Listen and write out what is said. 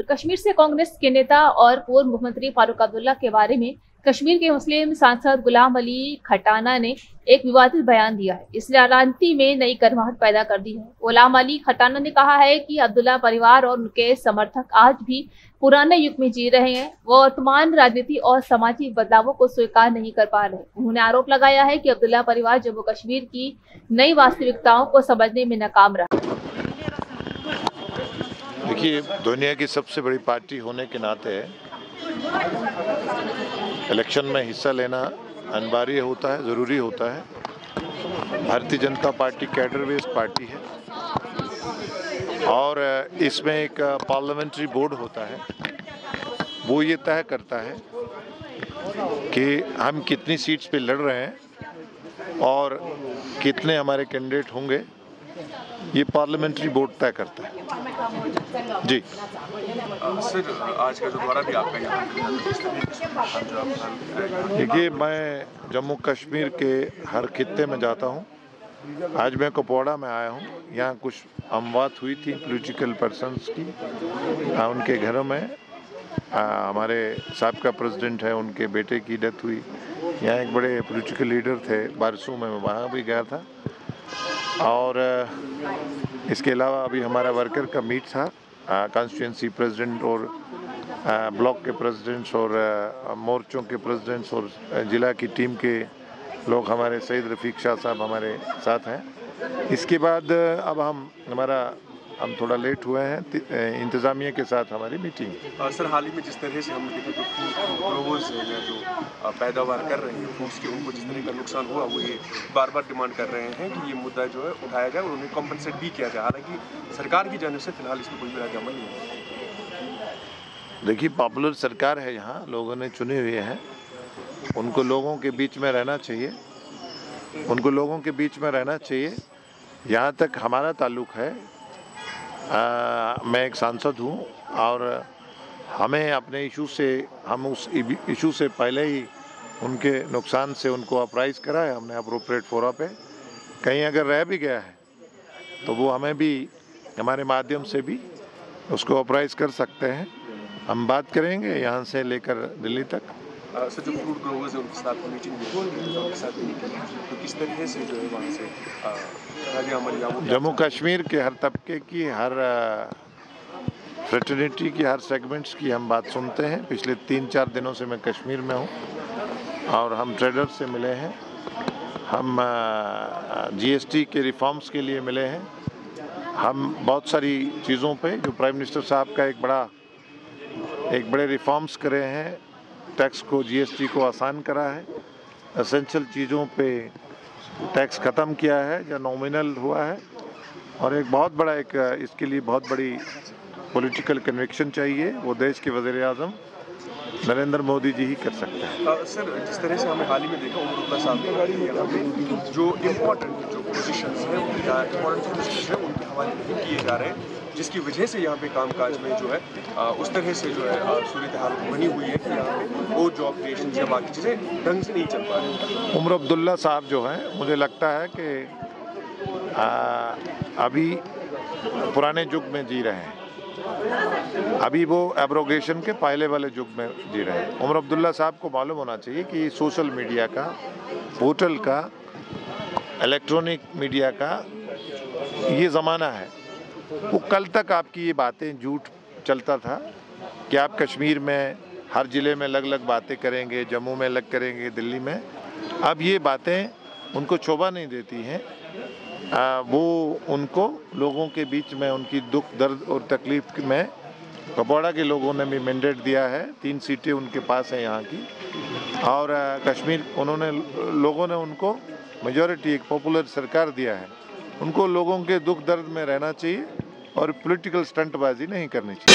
कश्मीर से कांग्रेस के नेता और पूर्व मुख्यमंत्री फारूक अब्दुल्ला के बारे में कश्मीर के मुस्लिम सांसद गुलाम अली खटाना ने एक विवादित बयान दिया है। इसने राजनीति में नई गर्माहट पैदा कर दी है। गुलाम अली खटाना ने कहा है कि अब्दुल्ला परिवार और उनके समर्थक आज भी पुराने युग में जी रहे हैं। वो वर्तमान राजनीति और सामाजिक बदलावों को स्वीकार नहीं कर पा रहे। उन्होंने आरोप लगाया है कि अब्दुल्ला परिवार जम्मू कश्मीर की नई वास्तविकताओं को समझने में नाकाम रहा। देखिए, दुनिया की सबसे बड़ी पार्टी होने के नाते इलेक्शन में हिस्सा लेना अनिवार्य होता है, ज़रूरी होता है। Bharatiya Janata party cadre based party है और इसमें एक पार्लियामेंट्री बोर्ड होता है। वो ये तय करता है कि हम कितनी सीट्स पे लड़ रहे हैं और कितने हमारे कैंडिडेट होंगे। ये पार्लियामेंट्री बोर्ड तय करता है। जी सर, आज का जो दौरा भी आपका यहाँ देखिए, मैं जम्मू कश्मीर के हर खित्ते में जाता हूँ। आज मैं कुपवाड़ा में आया हूँ। यहाँ कुछ अमवात हुई थी पॉलिटिकल पर्सन्स की, उनके घरों में हमारे साबका प्रेसिडेंट है, उनके बेटे की डेथ हुई। यहाँ एक बड़े पॉलिटिकल लीडर थे बारसू में, वहाँ भी गया था। और इसके अलावा अभी हमारा वर्कर का मीट था। कॉन्स्टिट्यूंसी प्रेसिडेंट और ब्लॉक के प्रेसिडेंट्स और मोर्चों के प्रेसिडेंट्स और ज़िला की टीम के लोग, हमारे सईद रफ़ीक शाह साहब हमारे साथ हैं। इसके बाद अब हम थोड़ा लेट हुए हैं। इंतज़ामिया के साथ हमारी मीटिंग। सर, हाल ही में जिस तरह से हमने देखा कि फूड ग्रोवर्स हैं जो पैदावार कर रहे हैं फूड्स की, उनको जिस तरह का नुकसान हुआ, वो ये बार बार डिमांड कर रहे हैं कि ये मुद्दा जो है उठाया जाए और उन्हें कॉम्पनसेट भी किया जाए। हालांकि सरकार की जानिब से फिलहाल इसमें कोई भी अमल नहीं है। देखिए, पॉपुलर सरकार है, यहाँ लोगों ने चुने हुए हैं। उनको लोगों के बीच में रहना चाहिए, यहाँ तक हमारा ताल्लुक़ है। मैं एक सांसद हूँ और हमें अपने हम उस इशू से पहले ही उनके नुकसान से उनको अप्राइज़ करा है हमने अप्रोप्रिएट फोरा पे। कहीं अगर रह भी गया है तो वो हमें भी हमारे माध्यम से भी उसको अप्राइज़ कर सकते हैं। हम बात करेंगे यहाँ से लेकर दिल्ली तक। सर, जो फूड ग्रोवर्स है उनके साथ मीटिंग तो किस तरह से जो है वहाँ से जम्मू कश्मीर के हर तबके की, हर फ्रेटर्निटी की, हर सेगमेंट्स की हम बात सुनते हैं। पिछले 3-4 दिनों से मैं कश्मीर में हूँ और हम ट्रेडर्स से मिले हैं, हम GST के रिफॉर्म्स के लिए मिले हैं। हम बहुत सारी चीज़ों पे जो प्राइम मिनिस्टर साहब का एक बड़े रिफॉर्म्स करे हैं, टैक्स को, GST को आसान करा है, एसेंशियल चीज़ों पे टैक्स ख़त्म किया है या नॉमिनल हुआ है। और एक बहुत बड़ा इसके लिए बहुत बड़ी पॉलिटिकल कन्विक्शन चाहिए, वो देश के वज़ीर-ए-आज़म नरेंद्र मोदी जी ही कर सकते हैं। सर, जिस तरह से हमें हाल ही में देखा उमर साहब ने जो इम्पोर्टेंट जो पोजीशंस हैं उनके हवाले नहीं किए जा रहे हैं, जिसकी वजह से यहाँ पे कामकाज में जो है उस तरह से जो है सूरत हाल बनी हुई है कि यहाँ पे वो जॉब क्रिएशन या बाकी चीज़ें ढंग से नहीं चल पा रही। उमर अब्दुल्ला साहब जो हैं, मुझे लगता है कि अभी पुराने युग में जी रहे हैं। अभी वो एब्रोगेशन के पहले वाले युग में जी रहे हैं। उमर अब्दुल्ला साहब को मालूम होना चाहिए कि सोशल मीडिया का, पोर्टल का, इलेक्ट्रॉनिक मीडिया का ये ज़माना है। वो कल तक आपकी ये बातें झूठ चलता था कि आप कश्मीर में हर ज़िले में अलग अलग बातें करेंगे, जम्मू में अलग करेंगे, दिल्ली में। अब ये बातें उनको शोभा नहीं देती हैं। वो उनको लोगों के बीच में उनकी दुख दर्द और तकलीफ़ में कुपवाड़ा के लोगों ने भी मैंडेट दिया है। 3 सीटें उनके पास हैं यहाँ की और कश्मीर लोगों ने उनको मेजॉरिटी, एक पॉपुलर सरकार दिया है। उनको लोगों के दुख दर्द में रहना चाहिए और पॉलिटिकल स्टंटबाजी नहीं करनी चाहिए।